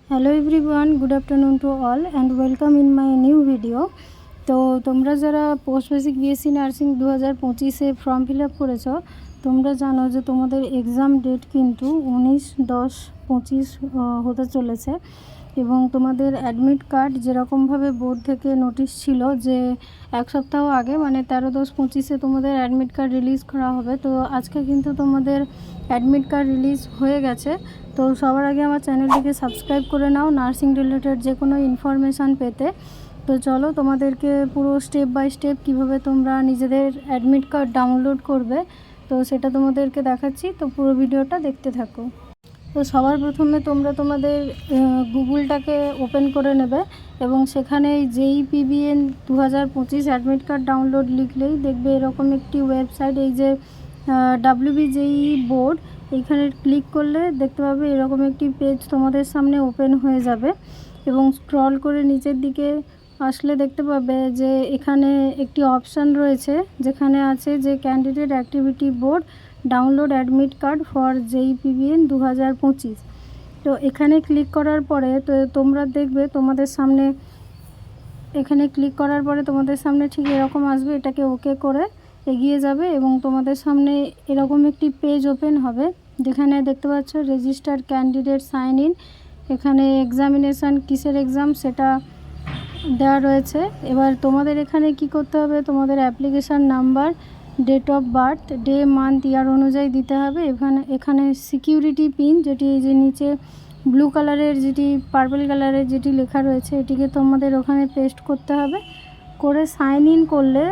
Hello everyone, good afternoon to all and welcome in my new video. तो তোমরা যারা post basic BSc nursing 2025-এ form fill up করেছো, তোমরা জানো যে তোমাদের এক্সাম ডেট কিন্তু 19-10-25 হতে চলেছে এবং তোমাদের অ্যাডমিট কার্ড যেরকমভাবে বোর্ড থেকে নোটিশ ছিল যে এক সপ্তাহ আগে মানে 13-10-25-এ তোমাদের অ্যাডমিট কার্ড রিলিজ করা হবে। তো আজকে কিন্তু তোমাদের অ্যাডমিট কার্ড রিলিজ হয়ে গেছে। তো সবার আগে আমার চ্যানেলটিকে সাবস্ক্রাইব করে নাও নার্সিং রিলেটেড যে কোনো ইনফরমেশান পেতে। তো চলো তোমাদেরকে পুরো স্টেপ বাই স্টেপ কীভাবে তোমরা নিজেদের অ্যাডমিট কার্ড ডাউনলোড করবে তো সেটা তোমাদেরকে দেখাচ্ছি। তো পুরো ভিডিওটা দেখতে থাকো। তো সবার প্রথমে তোমরা তোমাদের গুগলটাকে ওপেন করে নেবে এবং সেখানে JEPBN 2025 অ্যাডমিট কার্ড ডাউনলোড লিখলেই দেখবে এরকম একটি ওয়েবসাইট, এই যে WBJE বোর্ড, এইখানে ক্লিক করলে দেখতে পাবে এরকম একটি পেজ তোমাদের সামনে ওপেন হয়ে যাবে এবং স্ক্রল করে নিচের দিকে আসলে দেখতে পাবে যে এখানে একটি অপশান রয়েছে যেখানে আছে যে candidate activity board download admit card for JEPBN 2025। তো এখানে ক্লিক করার পরে তো তোমরা দেখবে তোমাদের সামনে এখানে ক্লিক করার পরে তোমাদের সামনে ঠিক এরকম আসবে, এটাকে ওকে করে এগিয়ে যাবে এবং তোমাদের সামনে এরকম একটি পেজ ওপেন হবে যেখানে দেখতে পাচ্ছ রেজিস্টার ক্যান্ডিডেট সাইন ইন। এখানে এক্সামিনেশান কিসের এক্সাম সেটা দেওয়া রয়েছে। এবার তোমাদের এখানে কি করতে হবে, তোমাদের application number, date of birth, day month year অনুযায়ী দিতে হবে। এখানে সিকিউরিটি পিন যেটি এই যে নিচে ব্লু কালারের যেটি পার্পল কালারের যেটি লেখা রয়েছে এটিকে তোমাদের ওখানে পেস্ট করতে হবে। করে সাইন ইন করলে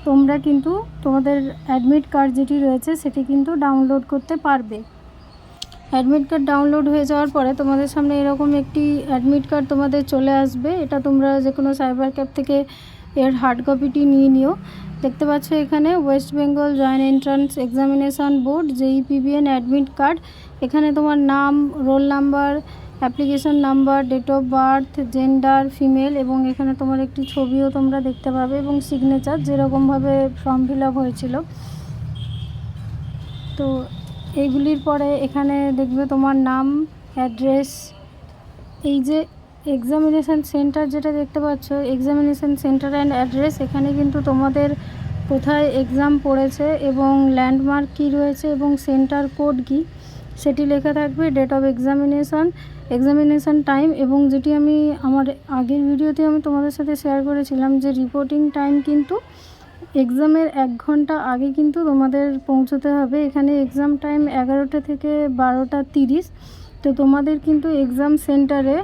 তোমরা কিন্তু তোমাদের অ্যাডমিট কার্ড যেটি রয়েছে সেটি কিন্তু ডাউনলোড করতে পারবে। অ্যাডমিট কার্ড ডাউনলোড হয়ে যাওয়ার পরে তোমাদের সামনে এরকম একটি অ্যাডমিট কার্ড তোমাদের চলে আসবে। এটা তোমরা যে কোনো সাইবার ক্যাফ থেকে এর হার্ড কপিটি নিয়ে নিও। দেখতে পাচ্ছ এখানে West Bengal joint entrance examination board JEPBN admit card. এখানে তোমার নাম, roll number, application number, date of birth, gender female এবং এখানে তোমার একটি ছবিও তোমরা দেখতে পাবে এবং সিগনেচার যেরকমভাবে ফর্ম ফিল আপ হয়েছিল। তো এইগুলির পরে এখানে দেখবে তোমার নাম, অ্যাড্রেস, এই যে এক্সামিনেশান সেন্টার যেটা দেখতে পাচ্ছ এক্সামিনেশান সেন্টার অ্যান্ড অ্যাড্রেস, এখানে কিন্তু তোমাদের কোথায় এক্সাম পড়েছে এবং ল্যান্ডমার্ক কী রয়েছে এবং সেন্টার কোড কী সেটি লেখা থাকবে। ডেট অফ এক্সামিনেশান টাইম এবং যেটি আমি আমার আগের ভিডিওতে আমি তোমাদের সাথে শেয়ার করেছিলাম যে রিপোর্টিং টাইম কিন্তু এক্সামের 1 ঘন্টা আগে কিন্তু তোমাদের পৌঁছতে হবে। এখানে এক্সাম টাইম 11টা থেকে 12টা 30। তো তোমাদের কিন্তু এক্সাম সেন্টারে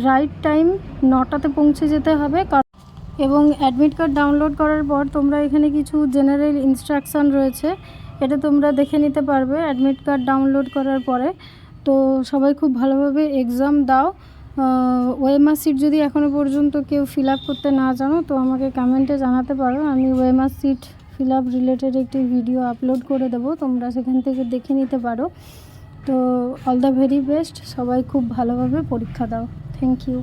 রাইট টাইম 9টাতে পৌঁছে যেতে হবে। এবং অ্যাডমিট কার্ড ডাউনলোড করার পর তোমরা এখানে কিছু জেনারেল ইনস্ট্রাকশান রয়েছে, এটা তোমরা দেখে নিতে পারবে অ্যাডমিট কার্ড ডাউনলোড করার পরে। তো সবাই খুব ভালোভাবে এক্সাম দাও। ওএমআর সিট যদি এখনও পর্যন্ত কেউ ফিল আপ করতে না জানো তো আমাকে কমেন্টে জানাতে পারো, আমি OMR sheet fill up related একটি ভিডিও আপলোড করে দেবো, তোমরা সেখান থেকে দেখে নিতে পারো। তো অল দ্য ভেরি বেস্ট, সবাই খুব ভালোভাবে পরীক্ষা দাও। Thank you.